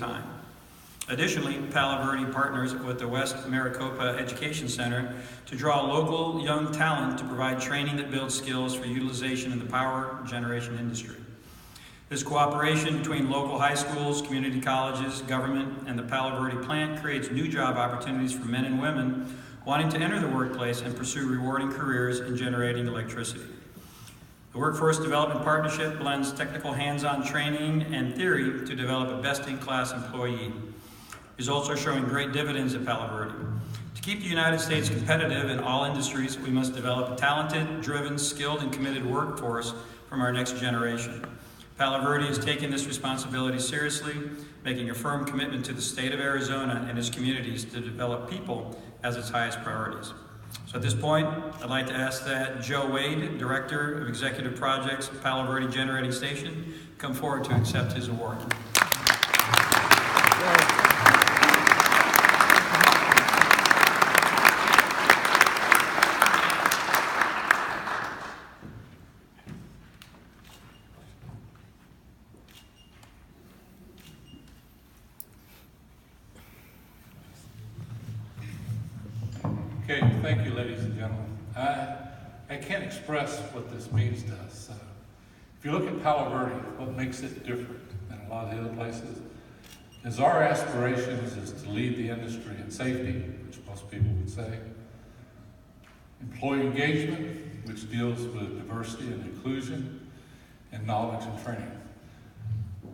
time. Additionally, Palo Verde partners with the West Maricopa Education Center to draw local young talent to provide training that builds skills for utilization in the power generation industry. This cooperation between local high schools, community colleges, government, and the Palo Verde plant creates new job opportunities for men and women wanting to enter the workplace and pursue rewarding careers in generating electricity. The Workforce Development Partnership blends technical hands-on training and theory to develop a best-in-class employee. Results are showing great dividends at Palo Verde. To keep the United States competitive in all industries, we must develop a talented, driven, skilled, and committed workforce from our next generation. Palo Verde has taken this responsibility seriously, making a firm commitment to the state of Arizona and its communities to develop people as its highest priorities. So at this point, I'd like to ask that Joe Wade, Director of Executive Projects at Palo Verde Generating Station, come forward to accept his award. Okay, thank you, ladies and gentlemen. I can't express what this means to us. If you look at Palo Verde, what makes it different than a lot of the other places is our aspirations is to lead the industry in safety, which most people would say, employee engagement, which deals with diversity and inclusion, and knowledge and training.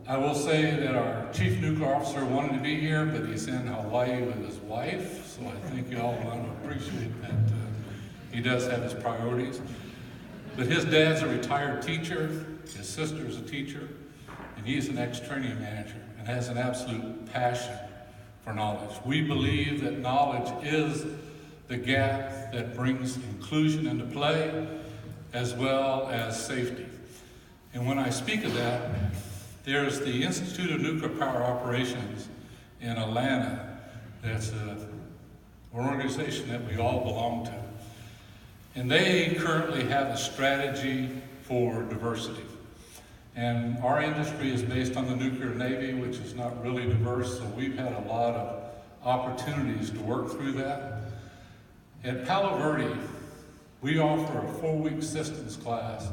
I will say that our chief nuclear officer wanted to be here, but he's in Hawaii with his wife, so I think you all want to appreciate that he does have his priorities. But his dad's a retired teacher, his sister's a teacher, and he's an ex-training manager and has an absolute passion for knowledge. We believe that knowledge is the gap that brings inclusion into play, as well as safety. And when I speak of that, there's the Institute of Nuclear Power Operations in Atlanta. That's an organization that we all belong to. And they currently have a strategy for diversity. And our industry is based on the nuclear navy, which is not really diverse, so we've had a lot of opportunities to work through that. At Palo Verde, we offer a 4-week systems class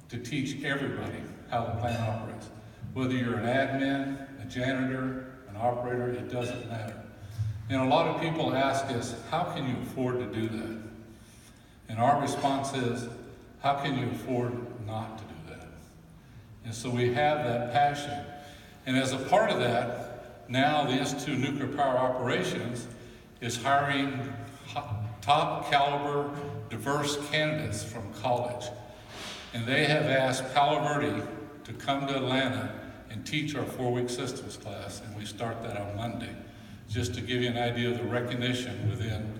to teach everybody how the plant operates. Whether you're an admin, a janitor, an operator, it doesn't matter. And a lot of people ask us, how can you afford to do that? And our response is, how can you afford not to do that? And so we have that passion. And as a part of that, now the Institute of Nuclear Power Operations is hiring top caliber, diverse candidates from college. And they have asked Palo Verde to come to Atlanta and teach our 4-week systems class, and we start that on Monday, just to give you an idea of the recognition within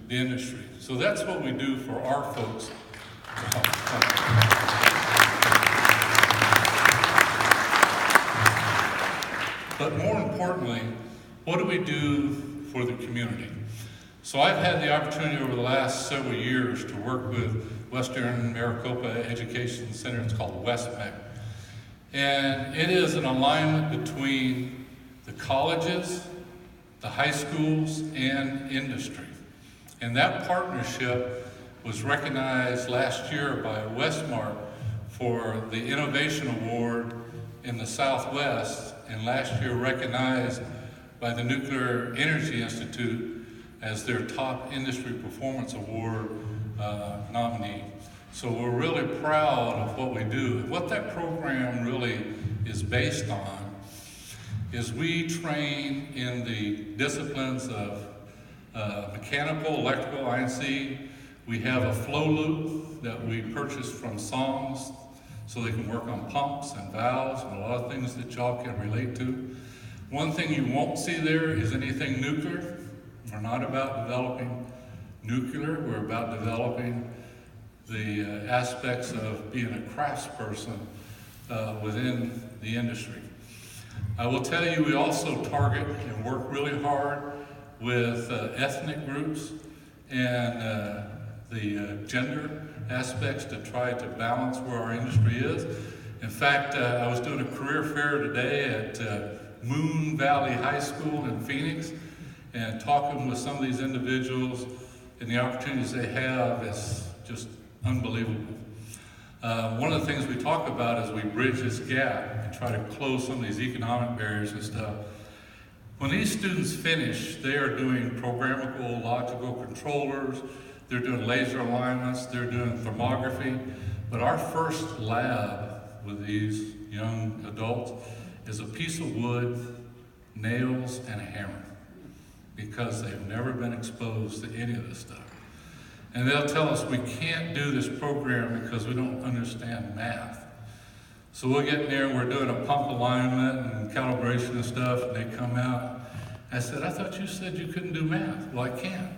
the industry. So that's what we do for our folks. But more importantly, what do we do for the community? So I've had the opportunity over the last several years to work with Western Maricopa Education Center. It's called WestMec. And it is an alignment between the colleges, the high schools, and industry. And that partnership was recognized last year by Westmark for the Innovation Award in the Southwest, and last year recognized by the Nuclear Energy Institute as their top industry performance award nominee. So we're really proud of what we do. What that program really is based on is we train in the disciplines of mechanical, electrical, INC. We have a flow loop that we purchased from SOMS so they can work on pumps and valves and a lot of things that y'all can relate to. One thing you won't see there is anything nuclear. We're not about developing nuclear, we're about developing the aspects of being a craftsperson within the industry. I will tell you, we also target and work really hard with ethnic groups and the gender aspects to try to balance where our industry is. In fact, I was doing a career fair today at Moon Valley High School in Phoenix, and talking with some of these individuals and the opportunities they have is just unbelievable. One of the things we talk about is we bridge this gap and try to close some of these economic barriers and stuff. When these students finish, they are doing programmable logical controllers, they're doing laser alignments, they're doing thermography, but our first lab with these young adults is a piece of wood, nails, and a hammer, because they've never been exposed to any of this stuff. And they'll tell us we can't do this program because we don't understand math. So we'll get in there and we're doing a pump alignment and calibration and stuff, and they come out. I said, I thought you said you couldn't do math. Well, I can't.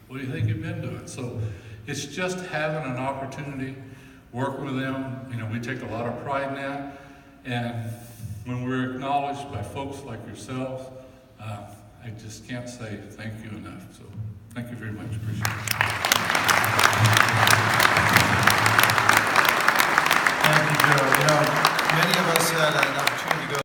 What do you think you've been doing? So it's just having an opportunity, working with them. You know, we take a lot of pride in that. And when we're acknowledged by folks like yourselves, I just can't say thank you enough. So thank you very much. Appreciate it.